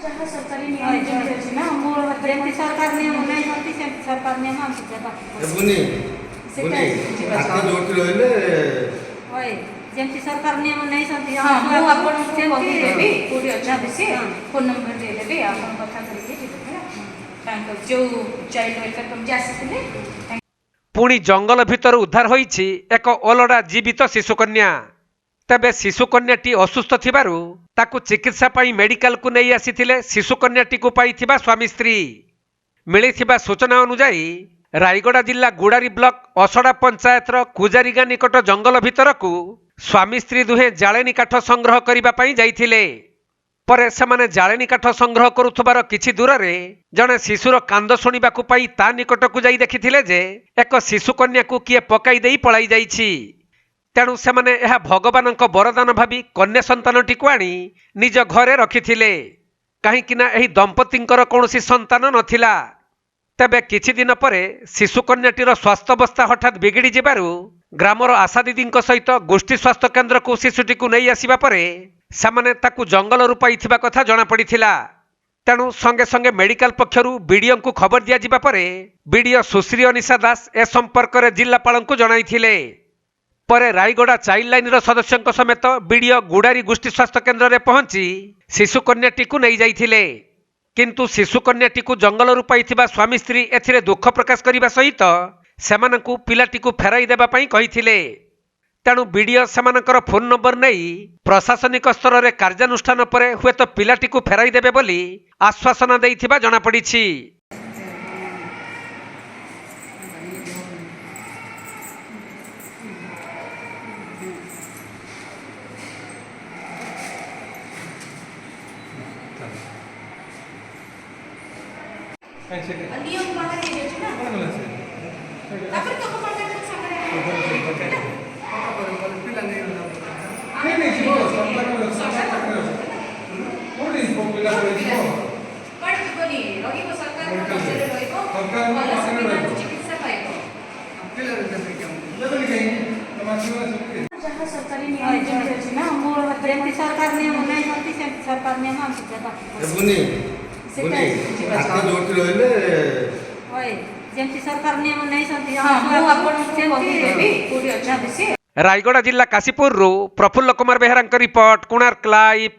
जहाँ सरकारी नियम जेमती अछि ना मोर जेमती सरकार नियम नै जंती सेमती सरकार नियम हम सेटा बुनी बुनी आते जोटी रहले होय जेमती सरकार नियम नै जंती हां मु आपन को कहि देबी कोडी अच्छा दिसी हाँ। फोन नंबर दे देबी आपन कथा करके जिबे तांको जो चाइल्ड वेलफेयर कमिटी आसीथिले पुणी जंगल भितर उद्धार होईछि एक ओलडा जीवित शिशुकन्या। तेबे शिशुकन्याटी असुस्थ थिबारु ताकु चिकित्सा पाई मेडिकल को नहीं आसीथिले शिशुकन्याटी को पाइथिबा स्वामी स्त्री। मिलिथिबा सूचना अनुसार रायगड़ा जिला गुड़ारी ब्लॉक असड़ा पंचायतर कुजारीगा निकट जंगल भितरकू स्वामी स्त्री दुहे जाळेनी काठ संग्रह करबा पाई जाइथिले। परे सेमाने जाळेनी काठ संग्रह करुथबार किछि दूररे जणे शिशुर कांद शुणिबाकू पाई ता निकटकू जाई देखिथिले जे एक शिशुकन्याकू किए पकाई देई पळाई जाइछि। तेणु सेमाने एहा भगवानक वरदान भाबी कन्या संतानटीकू आनी निज घरे रखिथिले। काहींकिना एही दंपतिंकर कौनसी संतान नथिला। तेबे किछि दिन परे शिशुकन्याटीर स्वास्थ्यावस्था हठात बिगिड़ी जिबारु ग्रामर आशा दीदींक सहित गोष्ठी स्वास्थ्य केन्द्र को शिशुटीकू नहीं आसिबा परे सेमाने ताकू जंगलरू पाइथिबा कथा जଣା पड़िथिला। तेणु संगे संगे मेडिकल पक्षरु बीडीओ को खबर दिया जिबा परे बीडीओ सुश्री अनिशा दास ए संपर्क में जिलापालंकु जणाइथिले। परे रायगड़ा चाइल्ड लाइन सदस्यों समेत बीडीओ गुड़ारी गोष्ठी स्वास्थ्य केन्द्र में पहुंची शिशुकन्याटी को नहीं जाइथिले। किंतु शिशुकन्याटी को जंगलरू पाइथिबा स्वामी स्त्री एथिरे दुख प्रकाश करने सहित सेमानंकु पिलाटीकू फेराई देबा पई कहिथिले। तेणु बीडीओ सेमानकर फोन नंबर नहीं प्रशासनिक स्तर में कार्यानुष्ठान पर हुए तो पिलाटीकू फेराई देबे बोली आश्वासन देइथिबा जଣା पड़िछि। नियम बाहर हे अछि ना तापर तो कॉन्टैक्ट सामने जहाँ सरकारी नियम जेमती अछि ना मोर जेमती सरकार नियम नै जंती सेमती सरकार नियम हम सेटा बुनी बुनी आते जोटी रहले होय जेमती सरकार नियम नै जंती हां मु आपन को कहि देबी कोडी अच्छा दिसी रायगड़ा जिला काशीपुर प्रफुल्ल कुमार बेहरा रिपोर्ट कोणार्क लाइव।